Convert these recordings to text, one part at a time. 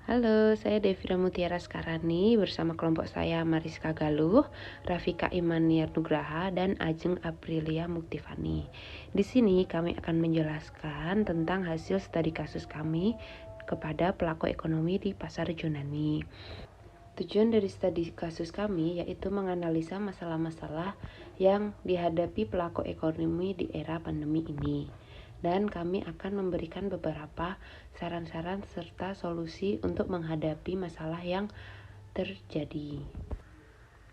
Halo, saya Devira Mutiara Sekarani bersama kelompok saya Mariska Galuh, Rafika Imaniar Nugraha, dan Ajeng Aprilia Muktifani. Di sini kami akan menjelaskan tentang hasil studi kasus kami kepada pelaku ekonomi di Pasar Junani. Tujuan dari studi kasus kami yaitu menganalisa masalah-masalah yang dihadapi pelaku ekonomi di era pandemi ini. Dan kami akan memberikan beberapa saran-saran serta solusi untuk menghadapi masalah yang terjadi.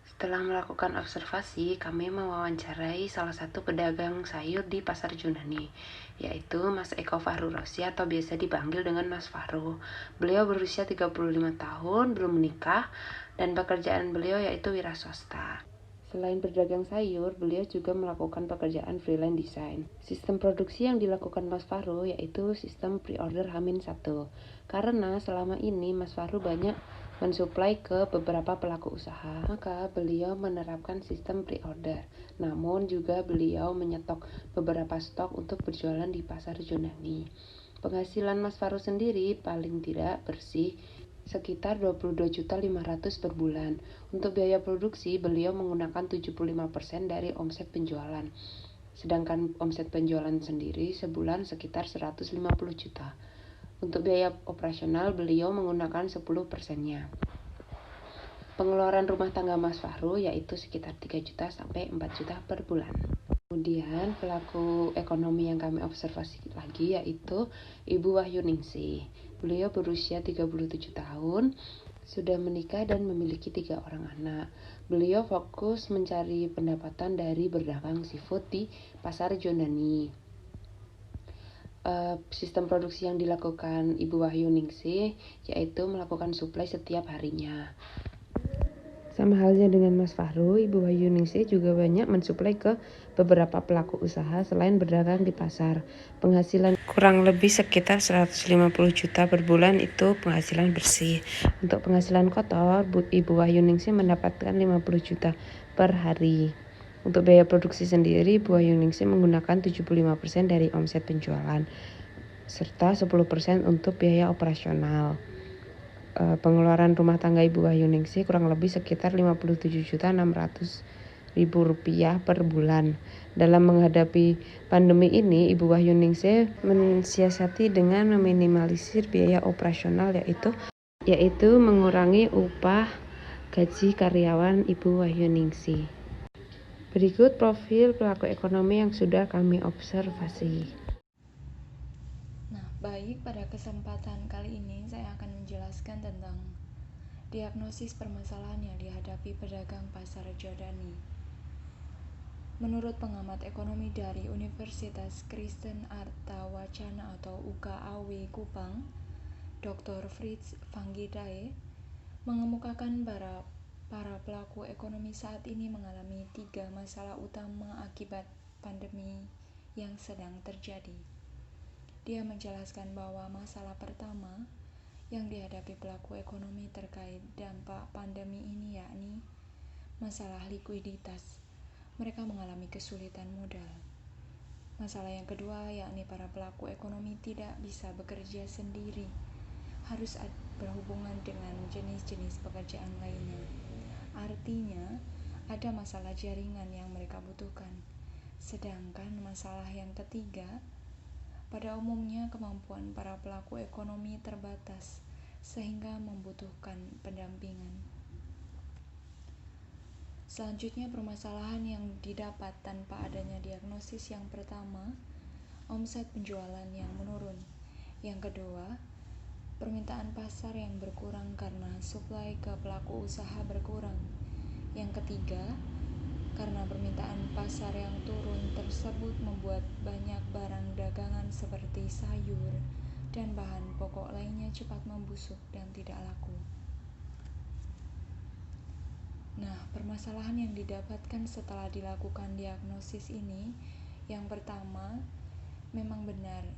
Setelah melakukan observasi, kami mewawancarai salah satu pedagang sayur di Pasar Junani, yaitu Mas Eko Fahru Rosi atau biasa dipanggil dengan Mas Fahru. Beliau berusia 35 tahun, belum menikah, dan pekerjaan beliau yaitu wira swasta. Selain berdagang sayur, beliau juga melakukan pekerjaan freelance design. Sistem produksi yang dilakukan Mas Fahru yaitu sistem pre-order H-1. Karena selama ini Mas Fahru banyak mensuplai ke beberapa pelaku usaha, maka beliau menerapkan sistem pre-order. Namun juga beliau menyetok beberapa stok untuk berjualan di Pasar Junani. Penghasilan Mas Fahru sendiri paling tidak bersih sekitar 22.500.000 per bulan. Untuk biaya produksi, beliau menggunakan 75% dari omset penjualan. Sedangkan omset penjualan sendiri sebulan sekitar 150 juta. Untuk biaya operasional, beliau menggunakan 10%-nya. Pengeluaran rumah tangga Mas Fahru yaitu sekitar 3 juta sampai 4 juta per bulan. Kemudian pelaku ekonomi yang kami observasi lagi yaitu Ibu Wahyu Ningsih. Beliau berusia 37 tahun, sudah menikah dan memiliki 3 orang anak. Beliau fokus mencari pendapatan dari berdagang seafood di Pasar Junani. Sistem produksi yang dilakukan Ibu Wahyu Ningsih yaitu melakukan suplai setiap harinya. Sama halnya dengan Mas Fahru, Ibu Wahyu Ningsih juga banyak mensuplai ke beberapa pelaku usaha selain berdagang di pasar. Penghasilan kurang lebih sekitar 150 juta per bulan itu penghasilan bersih. Untuk penghasilan kotor, Ibu Wahyu Ningsih mendapatkan 50 juta per hari. Untuk biaya produksi sendiri, Ibu Wahyu Ningsih menggunakan 75% dari omset penjualan, serta 10% untuk biaya operasional. Pengeluaran rumah tangga Ibu Wahyu Ningsih kurang lebih sekitar 57.600.000 rupiah per bulan. Dalam menghadapi pandemi ini, Ibu Wahyu Ningsih mensiasati dengan meminimalisir biaya operasional yaitu mengurangi upah gaji karyawan Ibu Wahyu Ningsih. Berikut profil pelaku ekonomi yang sudah kami observasi. Baik, pada kesempatan kali ini saya akan menjelaskan tentang diagnosis permasalahan yang dihadapi pedagang Pasar Junani. Menurut pengamat ekonomi dari Universitas Kristen Arta Wacana atau UKAW Kupang, Dr. Fritz Vanggidae, mengemukakan para pelaku ekonomi saat ini mengalami 3 masalah utama akibat pandemi yang sedang terjadi. Dia menjelaskan bahwa masalah pertama yang dihadapi pelaku ekonomi terkait dampak pandemi ini yakni masalah likuiditas. Mereka mengalami kesulitan modal. Masalah yang kedua yakni para pelaku ekonomi tidak bisa bekerja sendiri, harus berhubungan dengan jenis-jenis pekerjaan lainnya. Artinya, ada masalah jaringan yang mereka butuhkan. Sedangkan masalah yang ketiga, pada umumnya kemampuan para pelaku ekonomi terbatas sehingga membutuhkan pendampingan. Selanjutnya, permasalahan yang didapat tanpa adanya diagnosis yang pertama, omset penjualan yang menurun. Yang kedua, permintaan pasar yang berkurang karena suplai ke pelaku usaha berkurang. Yang ketiga, karena permintaan pasar yang turun tersebut membuat banyak barang dagangan seperti sayur dan bahan pokok lainnya cepat membusuk dan tidak laku. Permasalahan yang didapatkan setelah dilakukan diagnosis ini, yang pertama, memang benar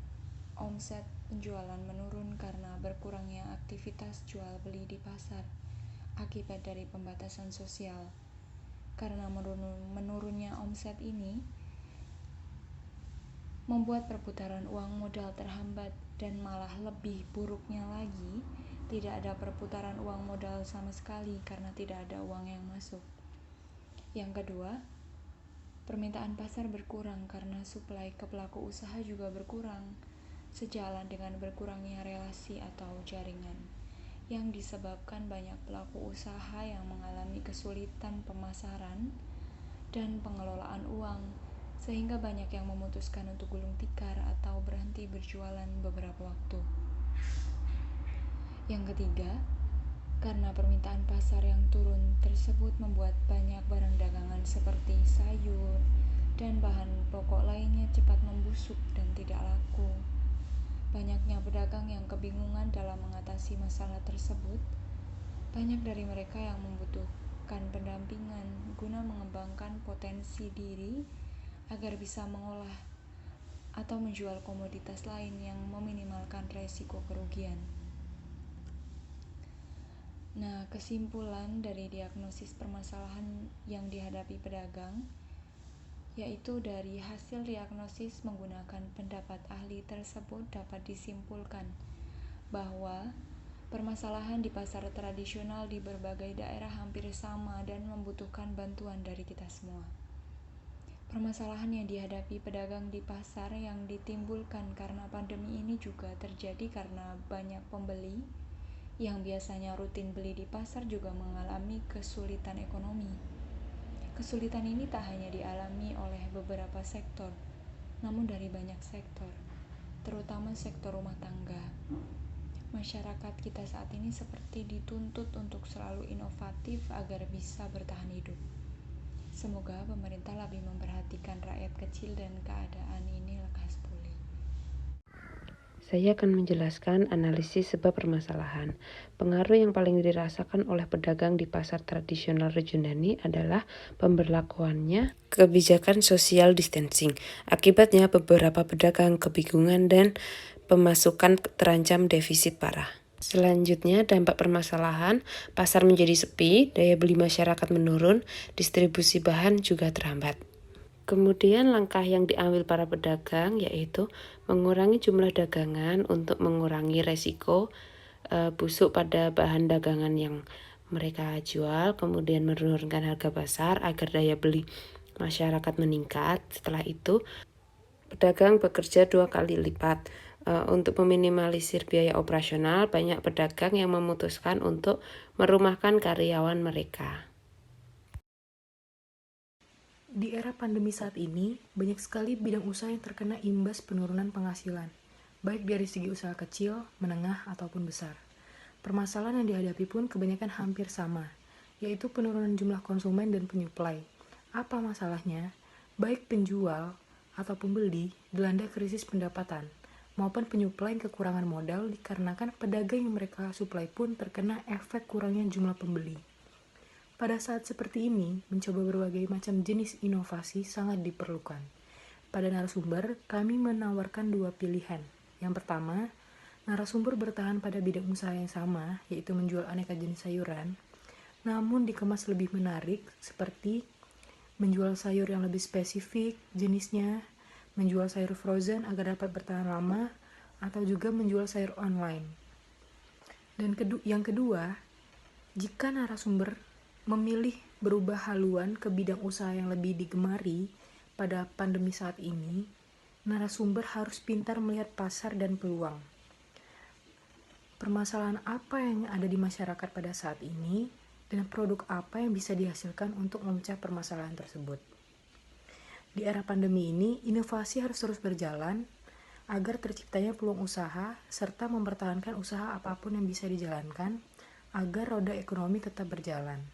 omset penjualan menurun karena berkurangnya aktivitas jual beli di pasar akibat dari pembatasan sosial. Karena menurunnya omset ini membuat perputaran uang modal terhambat dan malah lebih buruknya lagi, tidak ada perputaran uang modal sama sekali karena tidak ada uang yang masuk. Yang kedua, permintaan pasar berkurang karena suplai ke pelaku usaha juga berkurang, sejalan dengan berkurangnya relasi atau jaringan, yang disebabkan banyak pelaku usaha yang mengalami kesulitan pemasaran dan pengelolaan uang, sehingga banyak yang memutuskan untuk gulung tikar atau berhenti berjualan beberapa waktu. Yang ketiga, karena permintaan pasar yang turun tersebut membuat banyak barang dagangan seperti sayur dan bahan pokok lainnya cepat membusuk dan tidak laku. Banyaknya pedagang yang kebingungan dalam mengatasi masalah tersebut. Banyak dari mereka yang membutuhkan pendampingan guna mengembangkan potensi diri agar bisa mengolah atau menjual komoditas lain yang meminimalkan resiko kerugian. Nah, kesimpulan dari diagnosis permasalahan yang dihadapi pedagang, yaitu dari hasil diagnosis menggunakan pendapat ahli tersebut dapat disimpulkan bahwa permasalahan di pasar tradisional di berbagai daerah hampir sama dan membutuhkan bantuan dari kita semua. Permasalahan yang dihadapi pedagang di pasar yang ditimbulkan karena pandemi ini juga terjadi karena banyak pembeli yang biasanya rutin beli di pasar juga mengalami kesulitan ekonomi. Kesulitan ini tak hanya dialami oleh beberapa sektor, namun dari banyak sektor, terutama sektor rumah tangga. Masyarakat kita saat ini seperti dituntut untuk selalu inovatif agar bisa bertahan hidup. Semoga pemerintah lebih memperhatikan rakyat kecil dan keadaan ini lekas pulih. Saya akan menjelaskan analisis sebab permasalahan. Pengaruh yang paling dirasakan oleh pedagang di pasar tradisional Rejundani adalah pemberlakuannya kebijakan social distancing. Akibatnya beberapa pedagang kebingungan dan pemasukan terancam defisit parah. Selanjutnya, dampak permasalahan, pasar menjadi sepi, daya beli masyarakat menurun, distribusi bahan juga terhambat. Kemudian langkah yang diambil para pedagang yaitu mengurangi jumlah dagangan untuk mengurangi resiko busuk pada bahan dagangan yang mereka jual, kemudian menurunkan harga pasar agar daya beli masyarakat meningkat. Setelah itu, pedagang bekerja 2 kali lipat. Untuk meminimalisir biaya operasional, banyak pedagang yang memutuskan untuk merumahkan karyawan mereka. Di era pandemi saat ini, banyak sekali bidang usaha yang terkena imbas penurunan penghasilan, baik dari segi usaha kecil, menengah, ataupun besar. Permasalahan yang dihadapi pun kebanyakan hampir sama, yaitu penurunan jumlah konsumen dan penyuplai. Apa masalahnya? Baik penjual ataupun pembeli dilanda krisis pendapatan, maupun penyuplai kekurangan modal dikarenakan pedagang yang mereka suplai pun terkena efek kurangnya jumlah pembeli. Pada saat seperti ini, mencoba berbagai macam jenis inovasi sangat diperlukan. Pada narasumber, kami menawarkan 2 pilihan. Yang pertama, narasumber bertahan pada bidang usaha yang sama, yaitu menjual aneka jenis sayuran, namun dikemas lebih menarik, seperti menjual sayur yang lebih spesifik jenisnya, menjual sayur frozen agar dapat bertahan lama, atau juga menjual sayur online. Dan yang kedua, jika narasumber memilih berubah haluan ke bidang usaha yang lebih digemari pada pandemi saat ini, narasumber harus pintar melihat pasar dan peluang. Permasalahan apa yang ada di masyarakat pada saat ini, dan produk apa yang bisa dihasilkan untuk memecah permasalahan tersebut. Di era pandemi ini, inovasi harus terus berjalan agar terciptanya peluang usaha serta mempertahankan usaha apapun yang bisa dijalankan agar roda ekonomi tetap berjalan.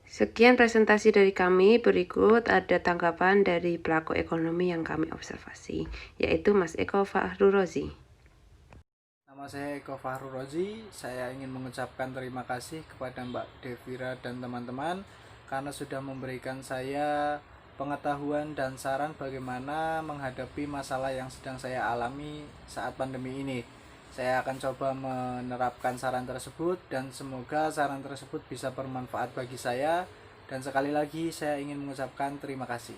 Sekian presentasi dari kami, berikut ada tanggapan dari pelaku ekonomi yang kami observasi, yaitu Mas Eko Fahru Rozi. Nama saya Eko Fahru Rozi, saya ingin mengucapkan terima kasih kepada Mbak Devira dan teman-teman karena sudah memberikan saya pengetahuan dan saran bagaimana menghadapi masalah yang sedang saya alami saat pandemi ini. Saya akan coba menerapkan saran tersebut dan semoga saran tersebut bisa bermanfaat bagi saya. Dan sekali lagi saya ingin mengucapkan terima kasih.